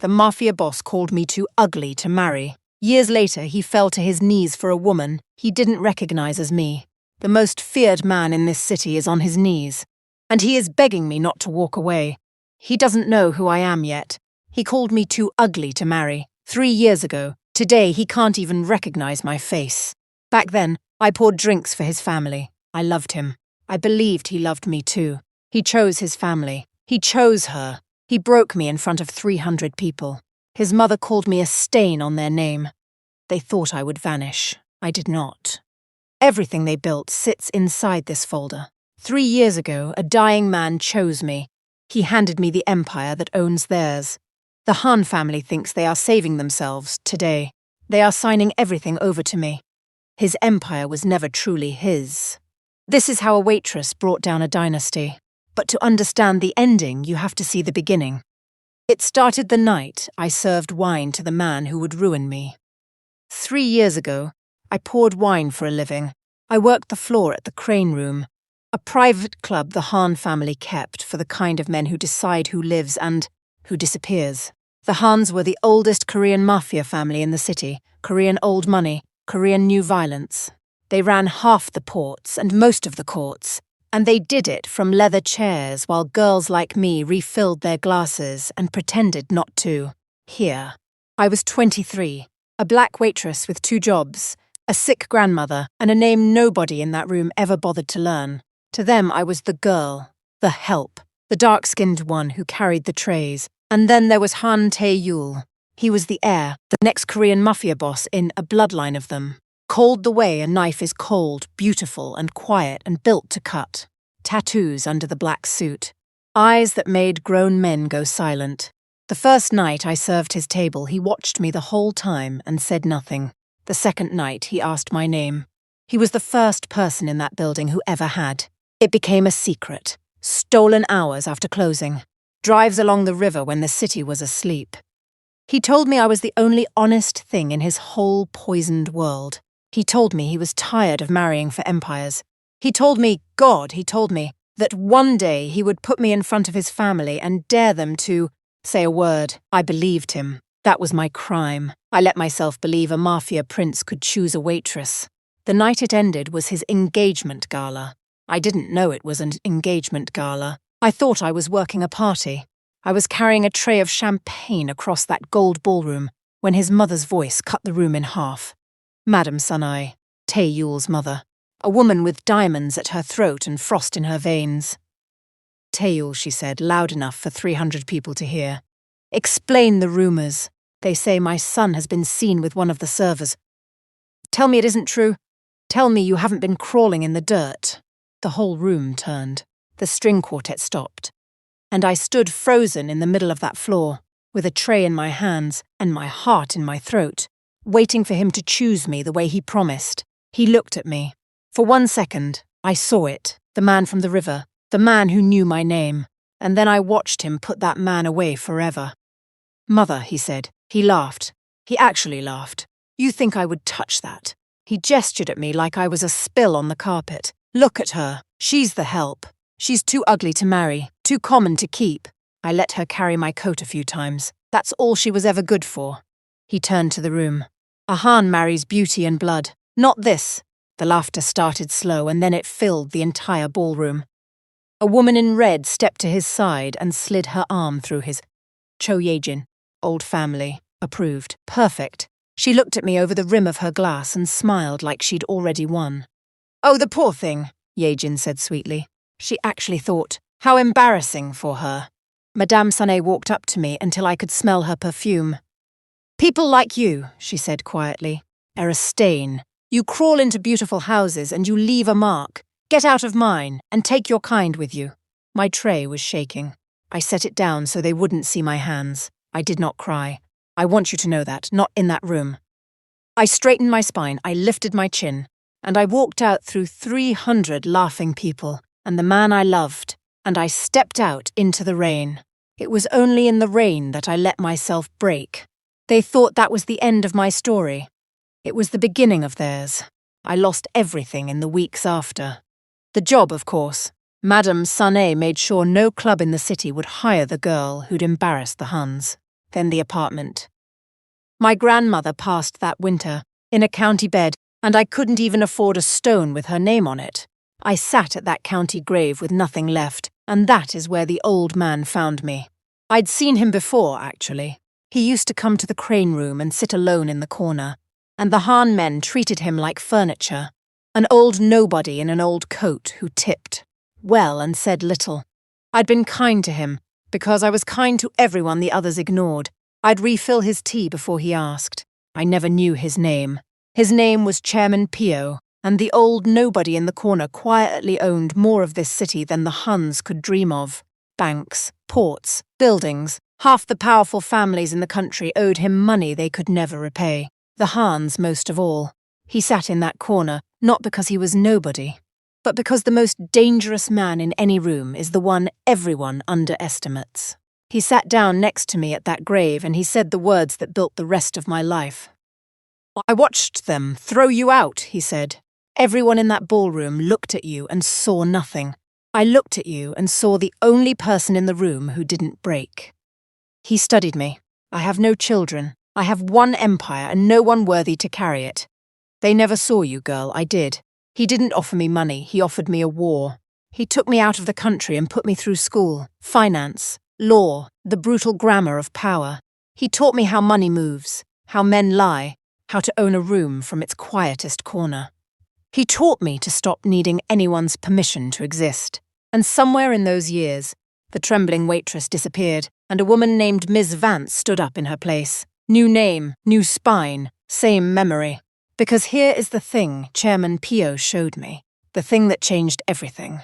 the Mafia boss called me too ugly to marry. Years later, he fell to his knees for a woman he didn't recognize as me. The most feared man in this city is on his knees, and he is begging me not to walk away. He doesn't know who I am yet. He called me too ugly to marry 3 years ago. Today, he can't even recognize my face. Back then, I poured drinks for his family. I loved him. I believed he loved me too. He chose his family. He chose her. He broke me in front of 300 people. His mother called me a stain on their name. They thought I would vanish. I did not. Everything they built sits inside this folder. 3 years ago, a dying man chose me. He handed me the empire that owns theirs. The Han family thinks they are saving themselves today. They are signing everything over to me. His empire was never truly his. This is how a waitress brought down a dynasty. But to understand the ending, you have to see the beginning. It started the night I served wine to the man who would ruin me. 3 years ago, I poured wine for a living. I worked the floor at the Crane Room, a private club the Han family kept for the kind of men who decide who lives and who disappears. The Hans were the oldest Korean Mafia family in the city, Korean old money, Korean new violence. They ran half the ports and most of the courts, and they did it from leather chairs while girls like me refilled their glasses and pretended not to. Here, I was 23, a black waitress with 2 jobs, a sick grandmother, and a name nobody in that room ever bothered to learn. To them, I was the girl, the help, the dark-skinned one who carried the trays. And then there was Han Tae-yul. He was the heir, the next Korean Mafia boss in a bloodline of them. Cold the way a knife is cold, beautiful and quiet and built to cut. Tattoos under the black suit. Eyes that made grown men go silent. The first night I served his table, he watched me the whole time and said nothing. The second night, he asked my name. He was the first person in that building who ever had. It became a secret. Stolen hours after closing. Drives along the river when the city was asleep. He told me I was the only honest thing in his whole poisoned world. He told me he was tired of marrying for empires. He told me that one day he would put me in front of his family and dare them to say a word. I believed him. That was my crime. I let myself believe a Mafia prince could choose a waitress. The night it ended was his engagement gala. I didn't know it was an engagement gala. I thought I was working a party. I was carrying a tray of champagne across that gold ballroom when his mother's voice cut the room in half. Madame Sunai, Tae-yul's mother, a woman with diamonds at her throat and frost in her veins. Tae-yul, she said, loud enough for 300 people to hear. Explain the rumors. They say my son has been seen with one of the servers. Tell me it isn't true. Tell me you haven't been crawling in the dirt. The whole room turned. The string quartet stopped, and I stood frozen in the middle of that floor, with a tray in my hands and my heart in my throat, waiting for him to choose me the way he promised. He looked at me. For 1 second, I saw it, the man from the river, the man who knew my name, and then I watched him put that man away forever. Mother, he said. He laughed. He actually laughed. You think I would touch that? He gestured at me like I was a spill on the carpet. Look at her. She's the help. She's too ugly to marry, too common to keep. I let her carry my coat a few times. That's all she was ever good for. He turned to the room. A Han marries beauty and blood. Not this. The laughter started slow and then it filled the entire ballroom. A woman in red stepped to his side and slid her arm through his. Cho Yejin, old family, approved, perfect. She looked at me over the rim of her glass and smiled like she'd already won. Oh, the poor thing, Yejin said sweetly. She actually thought, how embarrassing for her. Madame Sané walked up to me until I could smell her perfume. People like you, she said quietly, are a stain. You crawl into beautiful houses and you leave a mark. Get out of mine and take your kind with you. My tray was shaking. I set it down so they wouldn't see my hands. I did not cry. I want you to know that, not in that room. I straightened my spine, I lifted my chin, and I walked out through 300 laughing people and the man I loved, and I stepped out into the rain. It was only in the rain that I let myself break. They thought that was the end of my story. It was the beginning of theirs. I lost everything in the weeks after. The job, of course. Madame Sané made sure no club in the city would hire the girl who'd embarrassed the Huns. then the apartment. My grandmother passed that winter, in a county bed, and I couldn't even afford a stone with her name on it. I sat at that county grave with nothing left, and that is where the old man found me. I'd seen him before, actually. He used to come to the crane room and sit alone in the corner, and the Han men treated him like furniture. An old nobody in an old coat who tipped well and said little. I'd been kind to him, because I was kind to everyone the others ignored. I'd refill his tea before he asked. I never knew his name. His name was Chairman Pio, and the old nobody in the corner quietly owned more of this city than the Huns could dream of. Banks, ports, buildings. Half the powerful families in the country owed him money they could never repay. The Hans most of all. He sat in that corner, not because he was nobody, but because the most dangerous man in any room is the one everyone underestimates. He sat down next to me at that grave and he said the words that built the rest of my life. "I watched them throw you out," he said. "Everyone in that ballroom looked at you and saw nothing. I looked at you and saw the only person in the room who didn't break." He studied me. I have no children. I have one empire and no one worthy to carry it. They never saw you, girl, I did. He didn't offer me money, he offered me a war. He took me out of the country and put me through school, finance, law, the brutal grammar of power. He taught me how money moves, how men lie, how to own a room from its quietest corner. He taught me to stop needing anyone's permission to exist. And somewhere in those years, the trembling waitress disappeared, and a woman named Ms. Vance stood up in her place. New name, new spine, same memory. Because here is the thing Chairman Pio showed me, the thing that changed everything.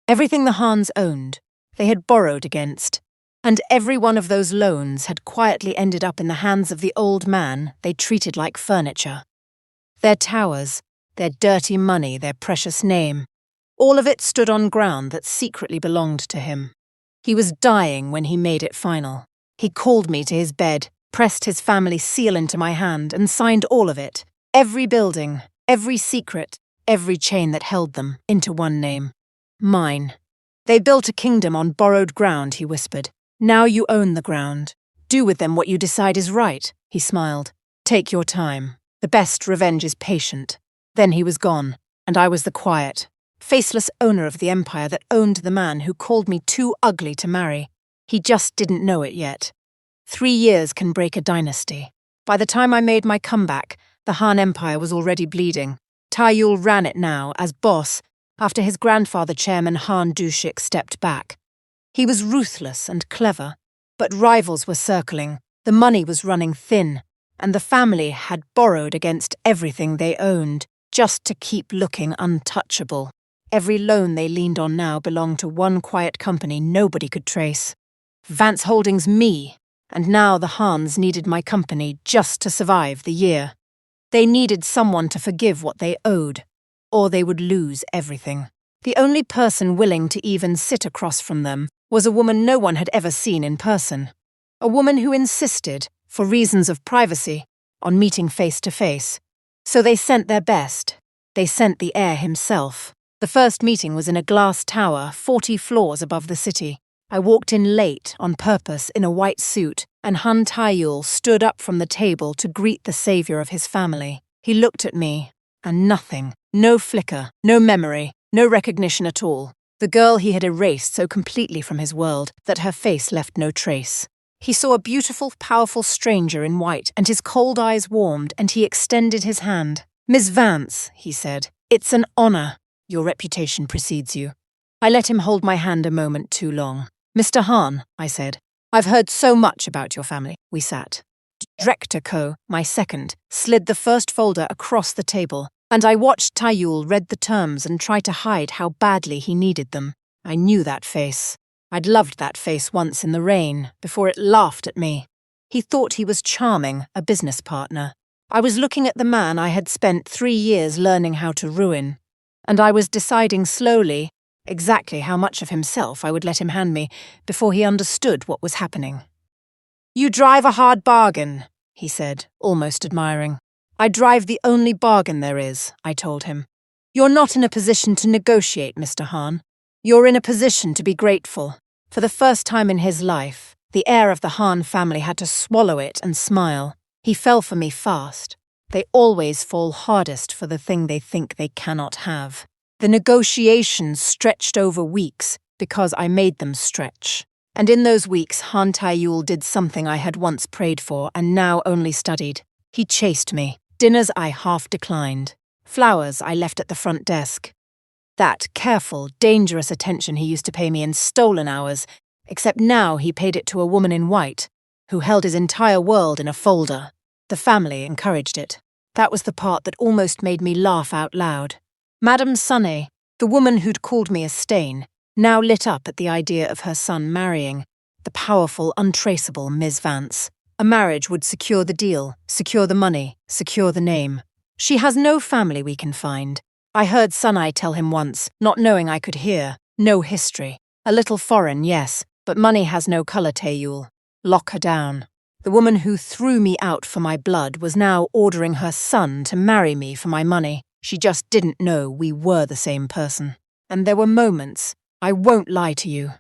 Everything the Hans owned, they had borrowed against, and every one of those loans had quietly ended up in the hands of the old man they treated like furniture. Their towers, their dirty money, their precious name, all of it stood on ground that secretly belonged to him. He was dying when he made it final. He called me to his bed, pressed his family seal into my hand, and signed all of it. Every building, every secret, every chain that held them, into one name. Mine. They built a kingdom on borrowed ground, he whispered. Now you own the ground. Do with them what you decide is right, he smiled. Take your time. The best revenge is patient. Then he was gone, and I was the quiet, faceless owner of the empire that owned the man who called me too ugly to marry. He just didn't know it yet. 3 years can break a dynasty. By the time I made my comeback, the Han Empire was already bleeding. Taiyul ran it now, as boss, after his grandfather Chairman Han Dushik stepped back. He was ruthless and clever, but rivals were circling, the money was running thin, and the family had borrowed against everything they owned, just to keep looking untouchable. Every loan they leaned on now belonged to one quiet company nobody could trace. Vance Holdings me, and now the Hans needed my company just to survive the year. They needed someone to forgive what they owed, or they would lose everything. The only person willing to even sit across from them was a woman no one had ever seen in person. A woman who insisted, for reasons of privacy, on meeting face to face. So they sent their best. They sent the heir himself. The first meeting was in a glass tower 40 floors above the city. I walked in late, on purpose, in a white suit, and Han Taiyul stood up from the table to greet the savior of his family. He looked at me, and nothing, no flicker, no memory, no recognition at all. The girl he had erased so completely from his world that her face left no trace. He saw a beautiful, powerful stranger in white, and his cold eyes warmed, and he extended his hand. "Miss Vance," he said, "it's an honor. Your reputation precedes you." I let him hold my hand a moment too long. "Mr. Han," I said, "I've heard so much about your family." We sat. Director Co, my second, slid the first folder across the table, and I watched Taiyul read the terms and try to hide how badly he needed them. I knew that face. I'd loved that face once in the rain, before it laughed at me. He thought he was charming, a business partner. I was looking at the man I had spent 3 years learning how to ruin, and I was deciding slowly exactly how much of himself I would let him hand me before he understood what was happening. "You drive a hard bargain," he said, almost admiring. "I drive the only bargain there is," I told him. "You're not in a position to negotiate, Mr. Han. You're in a position to be grateful." For the first time in his life, The heir of the Han family had to swallow it and smile. He fell for me fast. They always fall hardest for the thing they think they cannot have. The negotiations stretched over weeks because I made them stretch. And in those weeks, Han Taiyul did something I had once prayed for and now only studied. He chased me. Dinners I half declined. Flowers I left at the front desk. That careful, dangerous attention he used to pay me in stolen hours, except now he paid it to a woman in white, who held his entire world in a folder. The family encouraged it. That was the part that almost made me laugh out loud. Madame Sunny, the woman who'd called me a stain, now lit up at the idea of her son marrying the powerful, untraceable Miss Vance. A marriage would secure the deal, secure the money, secure the name. She has no family we can find. I heard Sunny tell him once, not knowing I could hear. No history. A little foreign, yes, but money has no colour, Taiyul. Lock her down. The woman who threw me out for my blood was now ordering her son to marry me for my money. She just didn't know we were the same person. And there were moments, I won't lie to you,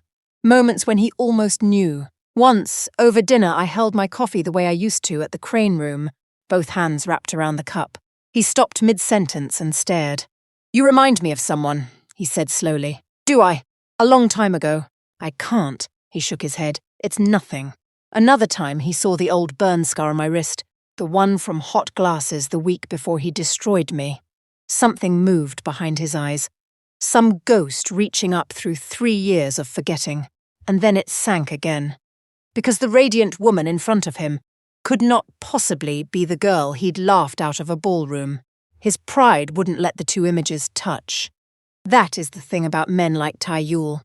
moments when he almost knew. Once, over dinner, I held my coffee the way I used to at the Crane Room, both hands wrapped around the cup. He stopped mid-sentence and stared. "You remind me of someone," he said slowly. "Do I? A long time ago." "I can't," he shook his head. "It's nothing." Another time he saw the old burn scar on my wrist, the one from hot glasses the week before he destroyed me. Something moved behind his eyes. Some ghost reaching up through 3 years of forgetting. And then it sank again. Because the radiant woman in front of him could not possibly be the girl he'd laughed out of a ballroom. His pride wouldn't let the two images touch. That is the thing about men like Taiyul.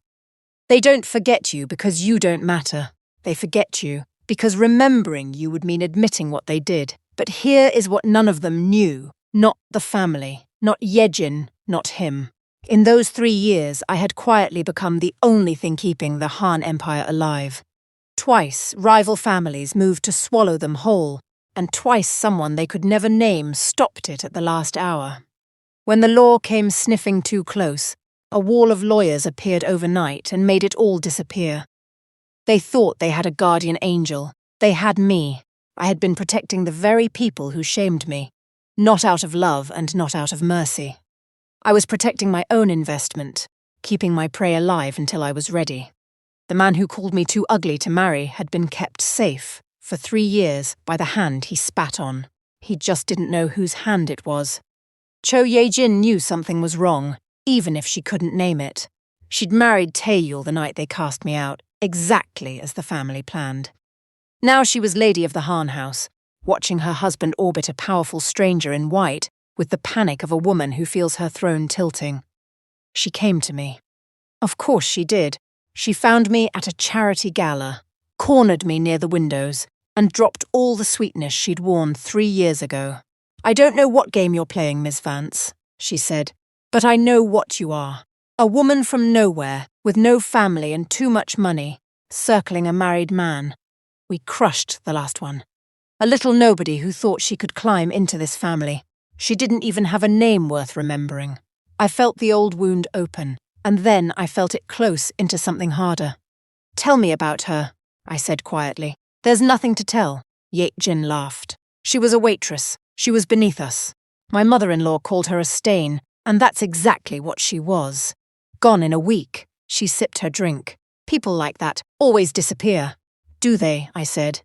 They don't forget you because you don't matter. They forget you because remembering you would mean admitting what they did. But here is what none of them knew. Not the family, not Yejin, not him. In those 3 years, I had quietly become the only thing keeping the Han Empire alive. Twice, rival families moved to swallow them whole, and twice someone they could never name stopped it at the last hour. When the law came sniffing too close, a wall of lawyers appeared overnight and made it all disappear. They thought they had a guardian angel. They had me. I had been protecting the very people who shamed me. Not out of love and not out of mercy. I was protecting my own investment, keeping my prey alive until I was ready. The man who called me too ugly to marry had been kept safe for 3 years by the hand he spat on. He just didn't know whose hand it was. Cho Yejin knew something was wrong, even if she couldn't name it. She'd married Taeyul the night they cast me out, exactly as the family planned. Now she was lady of the Han house, watching her husband orbit a powerful stranger in white with the panic of a woman who feels her throne tilting. She came to me. Of course she did. She found me at a charity gala, cornered me near the windows, and dropped all the sweetness she'd worn 3 years ago. "I don't know what game you're playing, Miss Vance," she said, "but I know what you are. A woman from nowhere, with no family and too much money, circling a married man. We crushed the last one. A little nobody who thought she could climb into this family. She didn't even have a name worth remembering." I felt the old wound open, and then I felt it close into something harder. "Tell me about her," I said quietly. "There's nothing to tell." Yejin laughed. "She was a waitress. She was beneath us. My mother-in-law called her a stain, and that's exactly what she was. Gone in a week." She sipped her drink. "People like that always disappear." "Do they?" I said.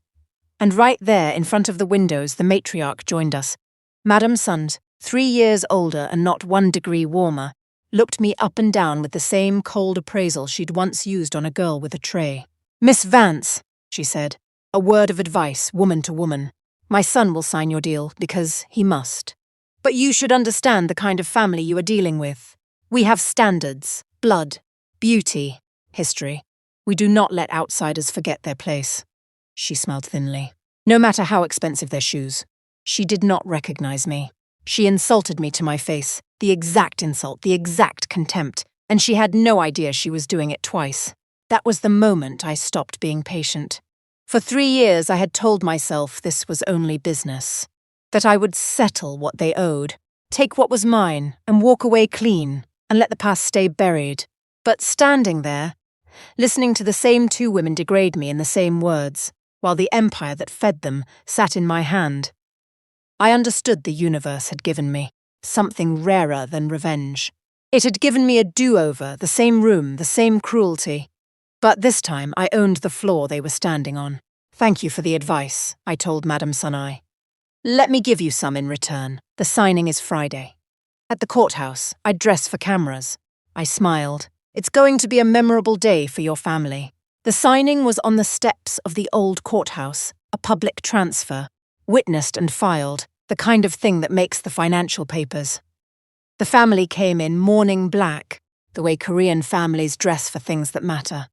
And right there in front of the windows the matriarch joined us. Madame Sund, 3 years older and not 1 degree warmer, looked me up and down with the same cold appraisal she'd once used on a girl with a tray. "Miss Vance," she said, "a word of advice, woman to woman. My son will sign your deal because he must. But you should understand the kind of family you are dealing with. We have standards, blood, beauty, history. We do not let outsiders forget their place." She smiled thinly. "No matter how expensive their shoes." She did not recognize me. She insulted me to my face, the exact insult, the exact contempt, and she had no idea she was doing it twice. That was the moment I stopped being patient. For 3 years I had told myself this was only business, that I would settle what they owed, take what was mine, and walk away clean, and let the past stay buried. But standing there, listening to the same two women degrade me in the same words, while the empire that fed them sat in my hand. I understood the universe had given me something rarer than revenge. It had given me a do-over, the same room, the same cruelty. But this time I owned the floor they were standing on. Thank you for the advice, I told Madame Sanai. Let me give you some in return. The signing is Friday. At the courthouse, I'd dress for cameras. I smiled. It's going to be a memorable day for your family. The signing was on the steps of the old courthouse, a public transfer, witnessed and filed, the kind of thing that makes the financial papers. The family came in mourning black, the way Korean families dress for things that matter.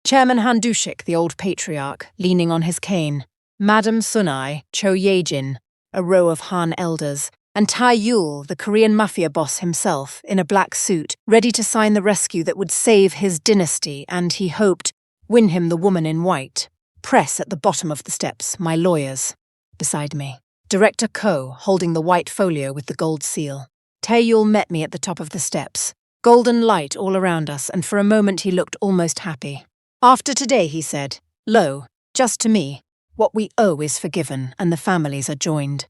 Chairman Han Dushik, the old patriarch, leaning on his cane, Madam Sunai, Cho Yejin, a row of Han elders, and Tai Yul, the Korean Mafia boss himself, in a black suit, ready to sign the rescue that would save his dynasty and, he hoped, win him the woman in white. Press at the bottom of the steps, my lawyers. Beside me, Director Ko, holding the white folio with the gold seal. Taeyul met me at the top of the steps, golden light all around us, and for a moment he looked almost happy. After today, he said, lo, just to me, what we owe is forgiven and the families are joined.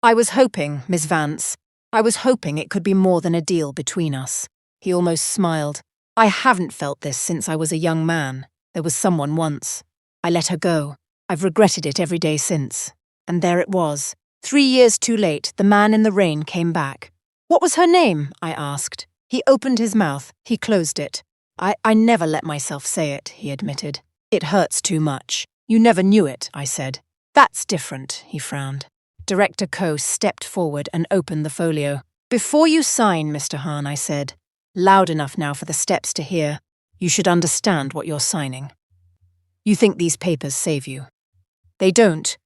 I was hoping, Miss Vance, I was hoping it could be more than a deal between us. He almost smiled. I haven't felt this since I was a young man. There was someone once. I let her go. I've regretted it every day since. And there it was. 3 years too late, the man in the rain came back. What was her name? I asked. He opened his mouth. He closed it. I never let myself say it, he admitted. It hurts too much. You never knew it, I said. That's different, he frowned. Director Ko stepped forward and opened the folio. Before you sign, Mr. Han, I said, loud enough now for the steps to hear, you should understand what you're signing. You think these papers save you. They don't.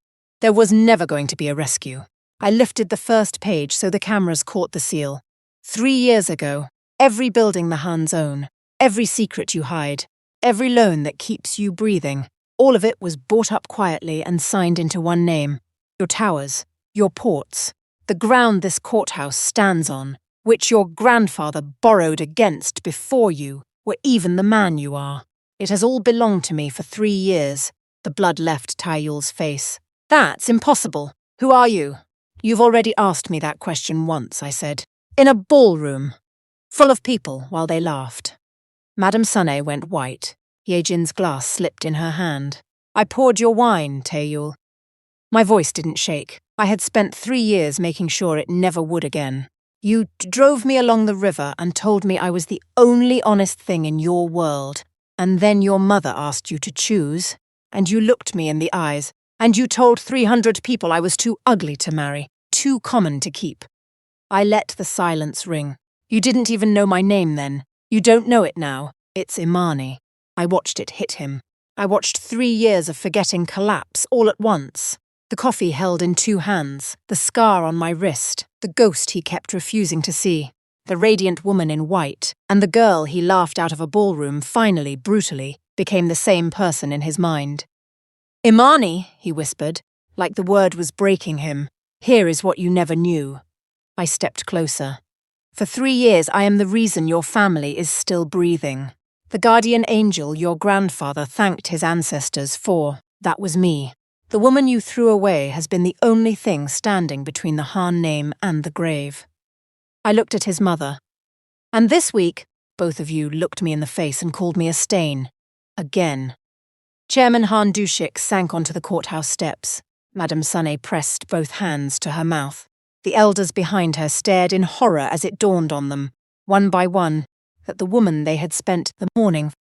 There was never going to be a rescue. I lifted the first page so the cameras caught the seal. 3 years ago, every building the Hans own, every secret you hide, every loan that keeps you breathing, all of it was bought up quietly and signed into one name. Your towers, your ports, the ground this courthouse stands on, which your grandfather borrowed against before you were even the man you are. It has all belonged to me for 3 years. The blood left Taeyul's face. That's impossible. Who are you? You've already asked me that question once, I said. In a ballroom, full of people while they laughed. Madame Sunay went white. Yejin's glass slipped in her hand. I poured your wine, Taeyul. My voice didn't shake. I had spent 3 years making sure it never would again. You drove me along the river and told me I was the only honest thing in your world. And then your mother asked you to choose, and you looked me in the eyes, and you told 300 people I was too ugly to marry, too common to keep. I let the silence ring. You didn't even know my name then. You don't know it now. It's Imani. I watched it hit him. I watched 3 years of forgetting collapse all at once. The coffee held in 2 hands, the scar on my wrist, the ghost he kept refusing to see, the radiant woman in white, and the girl he laughed out of a ballroom finally, brutally, became the same person in his mind. Imani, he whispered, like the word was breaking him. Here is what you never knew. I stepped closer. For 3 years I am the reason your family is still breathing. The guardian angel your grandfather thanked his ancestors for, that was me. The woman you threw away has been the only thing standing between the Han name and the grave. I looked at his mother. And this week, both of you looked me in the face and called me a stain. Again. Chairman Han Dushik sank onto the courthouse steps. Madame Sunay pressed both hands to her mouth. The elders behind her stared in horror as it dawned on them, one by one, that the woman they had spent the morning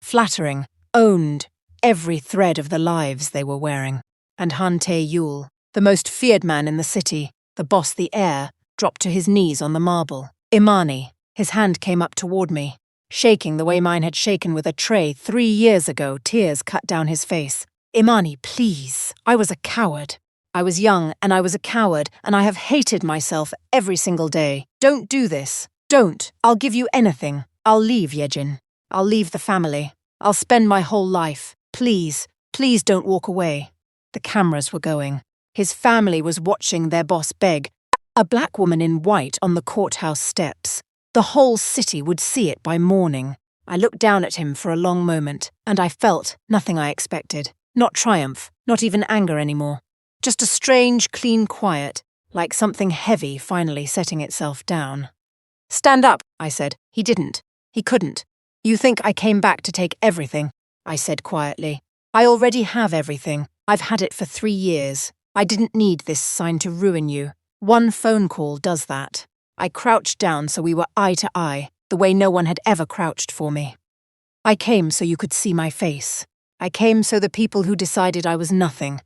flattering owned every thread of the lives they were wearing. And Han Tae-yul, the most feared man in the city, the boss, the heir, dropped to his knees on the marble. Imani, his hand came up toward me, shaking the way mine had shaken with a tray 3 years ago. Tears cut down his face. Imani, please. I was a coward. I was young and I was a coward, and I have hated myself every single day. Don't do this. Don't. I'll give you anything. I'll leave, Yejin. I'll leave the family. I'll spend my whole life. Please, please don't walk away. The cameras were going. His family was watching their boss beg. A black woman in white on the courthouse steps. The whole city would see it by morning. I looked down at him for a long moment, and I felt nothing I expected. Not triumph, not even anger anymore. Just a strange, clean quiet, like something heavy finally setting itself down. "Stand up," I said. He didn't. He couldn't. "You think I came back to take everything?" I said quietly. "I already have everything. I've had it for 3 years. I didn't need this sign to ruin you. One phone call does that." I crouched down so we were eye to eye, the way no one had ever crouched for me. "I came so you could see my face. I came so the people who decided I was nothing,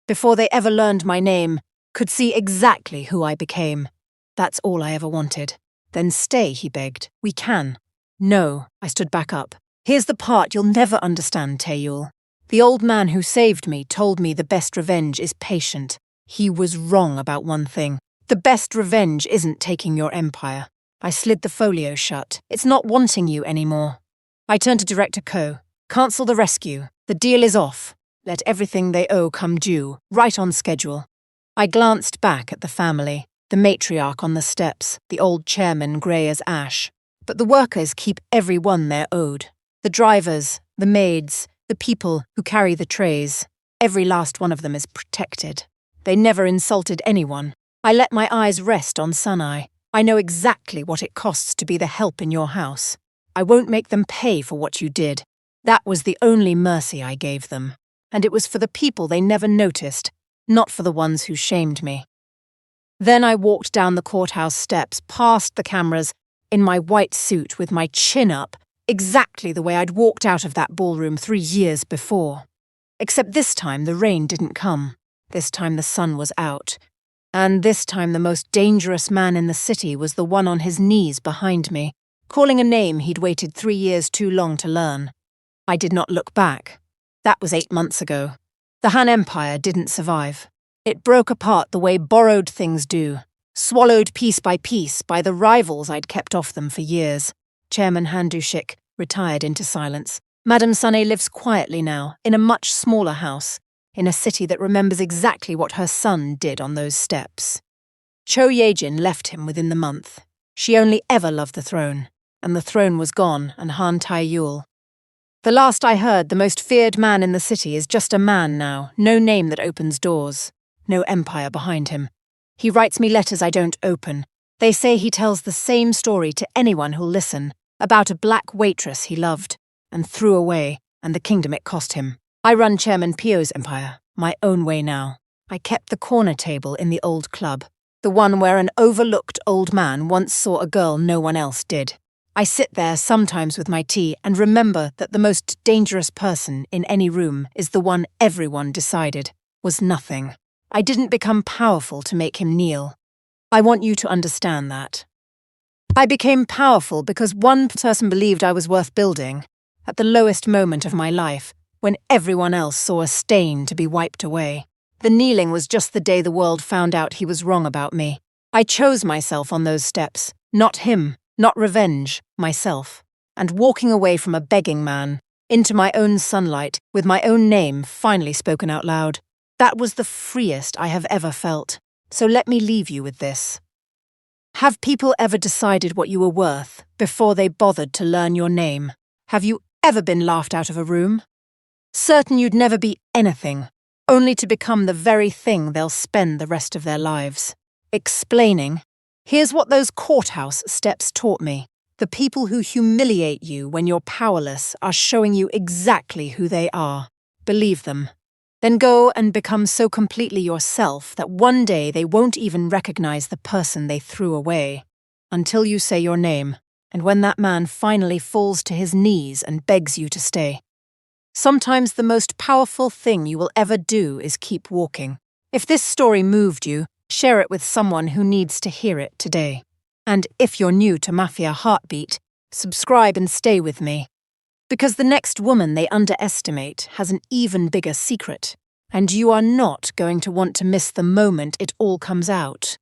before they ever learned my name, could see exactly who I became. That's all I ever wanted." "Then stay," he begged. "We can." "No," I stood back up. "Here's the part you'll never understand, Taeyul. The old man who saved me told me the best revenge is patient. He was wrong about one thing. The best revenge isn't taking your empire." I slid the folio shut. "It's not wanting you anymore." I turned to Director Ko. "Cancel the rescue. The deal is off. Let everything they owe come due, right on schedule." I glanced back at the family, the matriarch on the steps, the old chairman grey as ash. But the workers keep every one they're owed. The drivers, the maids, the people who carry the trays. Every last one of them is protected. They never insulted anyone. I let my eyes rest on Sanai. I know exactly what it costs to be the help in your house. I won't make them pay for what you did. That was the only mercy I gave them. And it was for the people they never noticed, not for the ones who shamed me. Then I walked down the courthouse steps, past the cameras, in my white suit with my chin up, exactly the way I'd walked out of that ballroom 3 years before. Except this time the rain didn't come. This time the sun was out. And this time the most dangerous man in the city was the one on his knees behind me, calling a name he'd waited 3 years too long to learn. I did not look back. That was 8 months ago. The Han Empire didn't survive. It broke apart the way borrowed things do, swallowed piece by the rivals I'd kept off them for years. Chairman Handushik retired into silence. Madame Sané lives quietly now, in a much smaller house, in a city that remembers exactly what her son did on those steps. Cho Yejin left him within the month. She only ever loved the throne, and the throne was gone, and Han Taeyul. The last I heard, the most feared man in the city is just a man now, no name that opens doors, no empire behind him. He writes me letters I don't open. They say he tells the same story to anyone who'll listen, about a black waitress he loved, and threw away, and the kingdom it cost him. I run Chairman Pio's empire, my own way now. I kept the corner table in the old club, the one where an overlooked old man once saw a girl no one else did. I sit there sometimes with my tea and remember that the most dangerous person in any room is the one everyone decided was nothing. I didn't become powerful to make him kneel. I want you to understand that. I became powerful because one person believed I was worth building, at the lowest moment of my life, when everyone else saw a stain to be wiped away. The kneeling was just the day the world found out he was wrong about me. I chose myself on those steps, not him. Not revenge, myself, and walking away from a begging man, into my own sunlight, with my own name finally spoken out loud. That was the freest I have ever felt. So let me leave you with this. Have people ever decided what you were worth before they bothered to learn your name? Have you ever been laughed out of a room? Certain you'd never be anything, only to become the very thing they'll spend the rest of their lives. Explaining. Here's what those courthouse steps taught me. The people who humiliate you when you're powerless are showing you exactly who they are. Believe them. Then go and become so completely yourself that one day they won't even recognize the person they threw away. Until you say your name, and when that man finally falls to his knees and begs you to stay. Sometimes the most powerful thing you will ever do is keep walking. If this story moved you, share it with someone who needs to hear it today. And if you're new to Mafia Heartbeat, subscribe and stay with me. Because the next woman they underestimate has an even bigger secret, and you are not going to want to miss the moment it all comes out.